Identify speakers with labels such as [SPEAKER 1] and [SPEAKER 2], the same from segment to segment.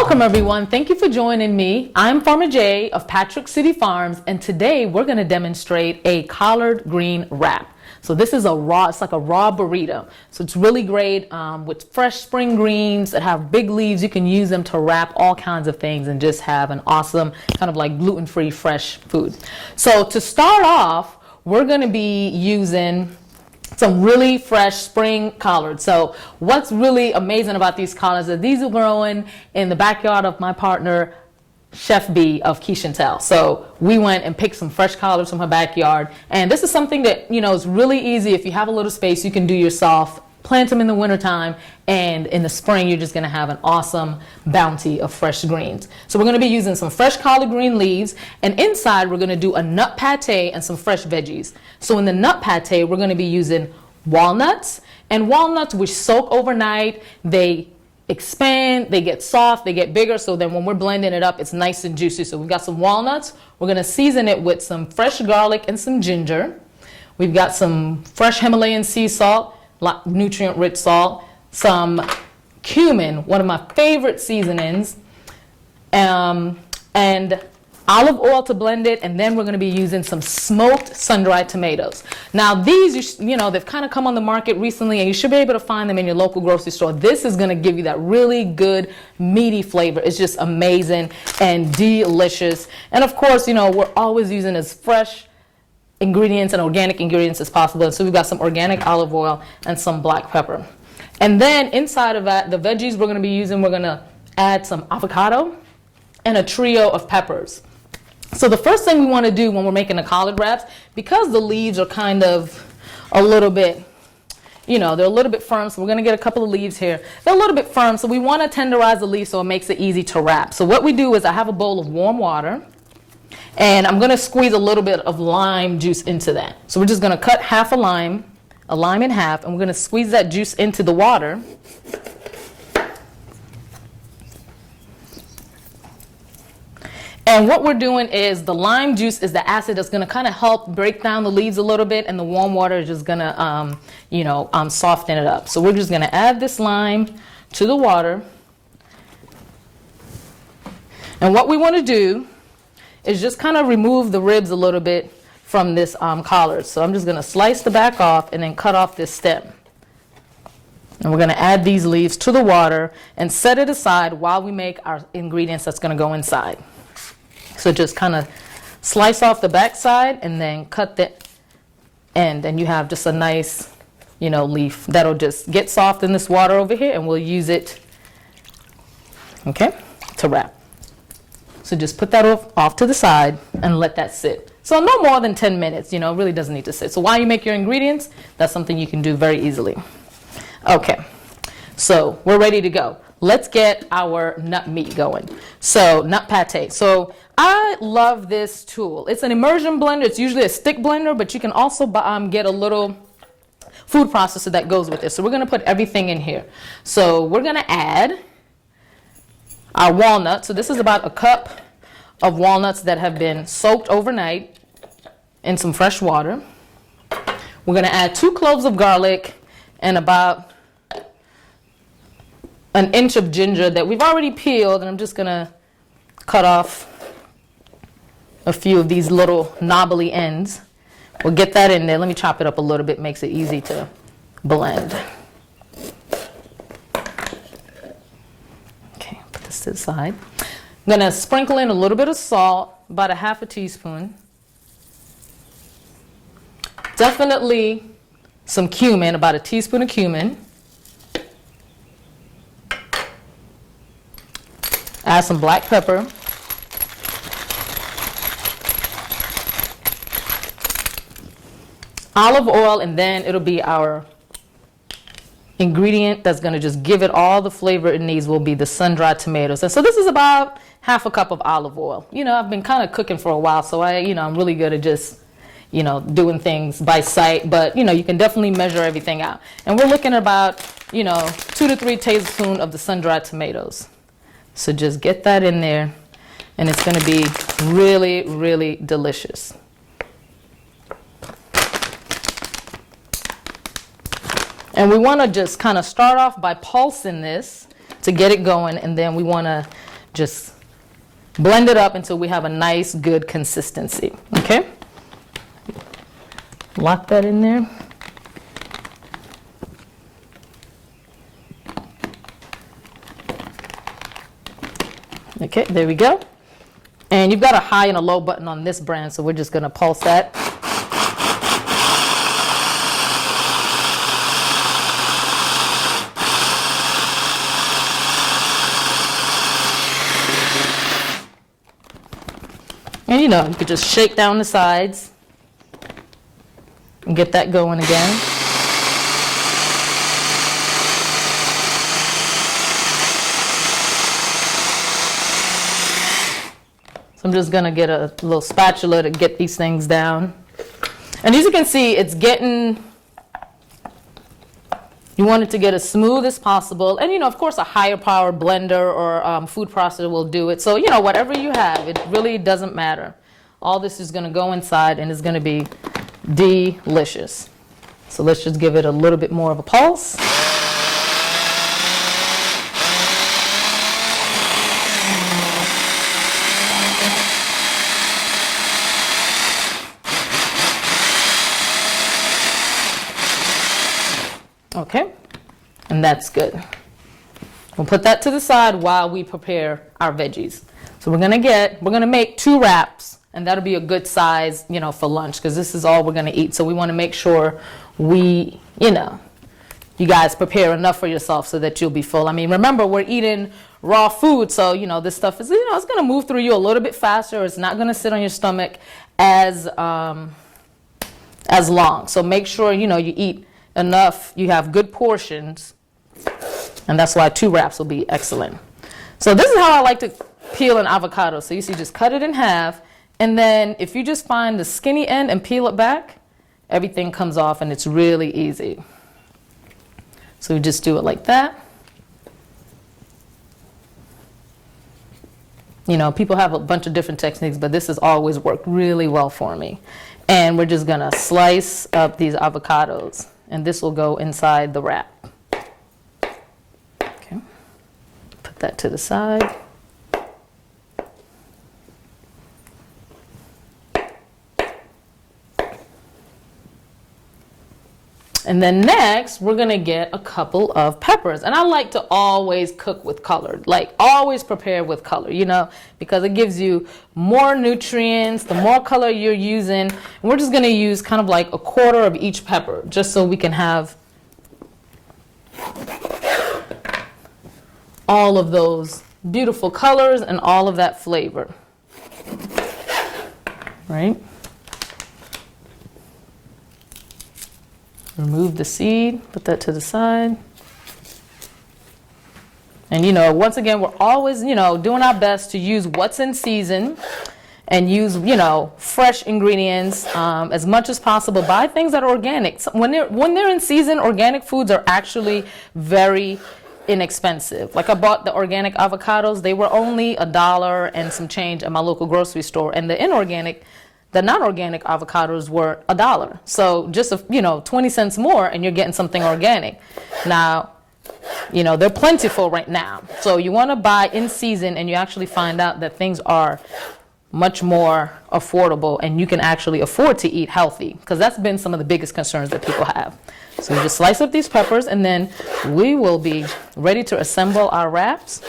[SPEAKER 1] Welcome everyone. Thank you for joining me. I'm Farmer Jay of Patrick City Farms, and today we're going to demonstrate a collard green wrap. So this is it's like a raw burrito. So it's really great with fresh spring greens that have big leaves. You can use them to wrap all kinds of things and just have an awesome kind of like gluten-free fresh food. So to start off, we're going to be using some really fresh spring collards. So what's really amazing about these collards is that these are growing in the backyard of my partner, Chef B of Quiche and Tell. So we went and picked some fresh collards from her backyard. And this is something that, you know, is really easy. If you have a little space, you can do yourself. Plant them in the wintertime, and in the spring, you're just going to have an awesome bounty of fresh greens. So we're going to be using some fresh collard green leaves, and inside, we're going to do a nut pate and some fresh veggies. So in the nut pate, we're going to be using walnuts, and walnuts which soak overnight. They expand, they get soft, they get bigger, so then when we're blending it up, it's nice and juicy. So we've got some walnuts. We're going to season it with some fresh garlic and some ginger. We've got some fresh Himalayan sea salt, nutrient-rich salt, some cumin, one of my favorite seasonings, and olive oil to blend it, and then we're going to be using some smoked sun-dried tomatoes. Now these, you know, they've kind of come on the market recently, and you should be able to find them in your local grocery store. This is going to give you that really good meaty flavor. It's just amazing and delicious. And of course, you know, we're always using as fresh ingredients and organic ingredients as possible. And so we've got some organic olive oil and some black pepper. And then inside of that, the veggies we're going to be using, we're going to add some avocado and a trio of peppers. So the first thing we want to do when we're making the collard wraps, because the leaves are kind of a little bit, you know, they're a little bit firm, so we're going to get a couple of leaves here. They're a little bit firm, so we want to tenderize the leaves so it makes it easy to wrap. So what we do is I have a bowl of warm water, and I'm going to squeeze a little bit of lime juice into that. So we're just going to cut half a lime in half, and we're going to squeeze that juice into the water. And what we're doing is the lime juice is the acid that's going to kind of help break down the leaves a little bit, and the warm water is just going to, soften it up. So we're just going to add this lime to the water. And what we want to do is just kind of remove the ribs a little bit from this collard. So I'm just going to slice the back off and then cut off this stem. And we're going to add these leaves to the water and set it aside while we make our ingredients that's going to go inside. So just kind of slice off the back side and then cut the end, and you have just a nice, you know, leaf that'll just get soft in this water over here, and we'll use it, okay, to wrap. So just put that off to the side and let that sit. So no more than 10 minutes, you know, it really doesn't need to sit. So while you make your ingredients, that's something you can do very easily. Okay, so we're ready to go. Let's get our nut meat going. So nut pate. So I love this tool. It's an immersion blender. It's usually a stick blender, but you can also get a little food processor that goes with it. So we're going to put everything in here. So we're going to add our walnuts. So this is about a cup of walnuts that have been soaked overnight in some fresh water. We're going to add 2 cloves of garlic and about an inch of ginger that we've already peeled, and I'm just going to cut off a few of these little knobbly ends. We'll get that in there. Let me chop it up a little bit, makes it easy to blend. To the side. I'm going to sprinkle in a little bit of salt, about a half a teaspoon. Definitely some cumin, about a teaspoon of cumin. Add some black pepper. Olive oil, and then it'll be our ingredient that's going to just give it all the flavor it needs will be the sun-dried tomatoes. And so this is about half a cup of olive oil. You know, I've been kind of cooking for a while, so I'm really good at just, you know, doing things by sight, but, you know, you can definitely measure everything out. And we're looking at about, 2 to 3 tablespoons of the sun-dried tomatoes. So just get that in there, and it's going to be really, really delicious. And we want to just kind of start off by pulsing this to get it going, and then we want to just blend it up until we have a nice, good consistency. Okay? Lock that in there. Okay, there we go. And you've got a high and a low button on this brand, so we're just going to pulse that. And you could just shake down the sides and get that going again. So I'm just gonna get a little spatula to get these things down. And as you can see, it's getting, you want it to get as smooth as possible. And of course, a higher power blender or food processor will do it. So whatever you have, it really doesn't matter. All this is gonna go inside and it's gonna be delicious. So let's just give it a little bit more of a pulse. Okay, and that's good. We'll put that to the side while we prepare our veggies. So we're gonna make 2 wraps, and that'll be a good size, for lunch, because this is all we're gonna eat. So we wanna make sure you guys prepare enough for yourself so that you'll be full. I mean, remember, we're eating raw food, so this stuff is, it's gonna move through you a little bit faster. It's not gonna sit on your stomach as long. So make sure, you eat enough, you have good portions, and that's why 2 wraps will be excellent. So this is how I like to peel an avocado. So you see, just cut it in half, and then if you just find the skinny end and peel it back, everything comes off, and it's really easy. So we just do it like that. People have a bunch of different techniques, but this has always worked really well for me. And we're just gonna slice up these avocados, and this will go inside the wrap. Okay, put that to the side. And then next, we're gonna get a couple of peppers. And I like to always cook with color, like always prepare with color, because it gives you more nutrients, the more color you're using. And we're just gonna use kind of like a quarter of each pepper, just so we can have all of those beautiful colors and all of that flavor, right? Remove the seed, put that to the side. And once again, we're always, doing our best to use what's in season and use, fresh ingredients as much as possible. Buy things that are organic. So when they're in season, organic foods are actually very inexpensive. Like I bought the organic avocados. They were only $1 and some change at my local grocery store. And the non-organic avocados were $1. So just 20 cents more, and you're getting something organic. Now, they're plentiful right now. So you want to buy in season, and you actually find out that things are much more affordable, and you can actually afford to eat healthy, because that's been some of the biggest concerns that people have. So we just slice up these peppers, and then we will be ready to assemble our wraps.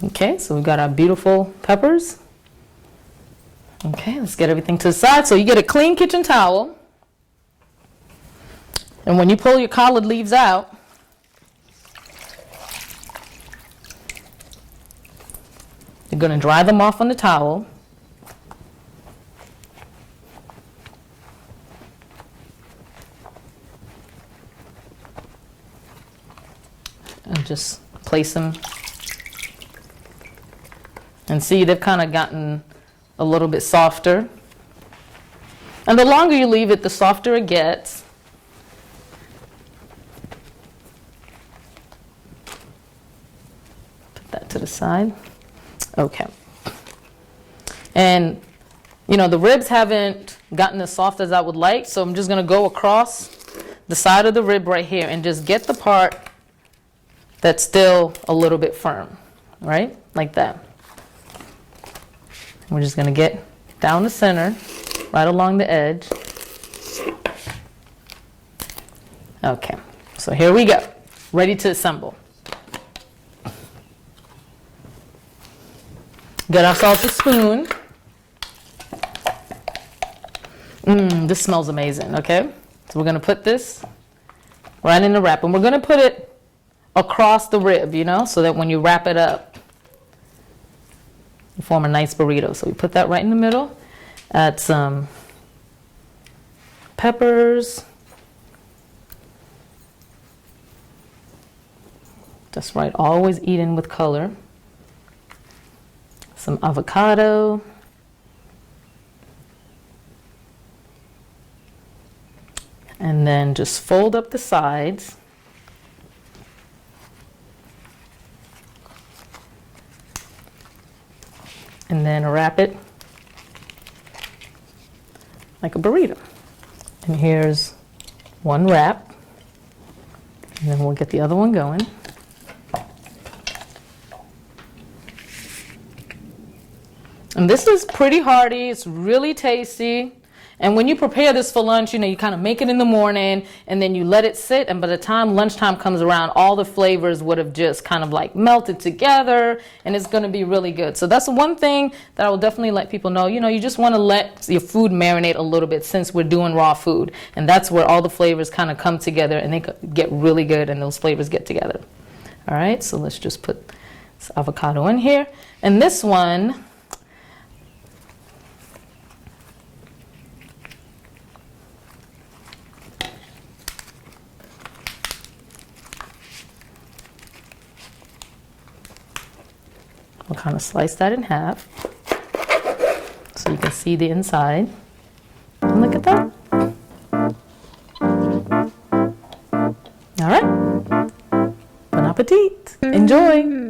[SPEAKER 1] Okay, so we've got our beautiful peppers. Okay, let's get everything to the side. So you get a clean kitchen towel. And when you pull your collard leaves out, you're going to dry them off on the towel. And just place them. And see, they've kind of gotten a little bit softer. And the longer you leave it, the softer it gets. Put that to the side. Okay. And, the ribs haven't gotten as soft as I would like, so I'm just going to go across the side of the rib right here and just get the part that's still a little bit firm, right? Like that. We're just gonna get down the center, right along the edge. Okay, so here we go, ready to assemble. Get ourselves a spoon. This smells amazing, okay? So we're gonna put this right in the wrap, and we're gonna put it across the rib, you know, so that when you wrap it up, you form a nice burrito. So we put that right in the middle. Add some peppers. That's right, always eating with color. Some avocado. And then just fold up the sides. And then wrap it like a burrito. And here's one wrap. And then we'll get the other one going. And this is pretty hearty, it's really tasty. And when you prepare this for lunch, you know, you kind of make it in the morning and then you let it sit, and by the time lunchtime comes around, all the flavors would have just kind of like melted together, and it's going to be really good. So that's one thing that I will definitely let people know. You know, you just want to let your food marinate a little bit since we're doing raw food, and that's where all the flavors kind of come together and they get really good, and those flavors get together. All right, so let's just put this avocado in here. And this one, we'll kind of slice that in half so you can see the inside. And look at that. All right. Bon appetit. Enjoy.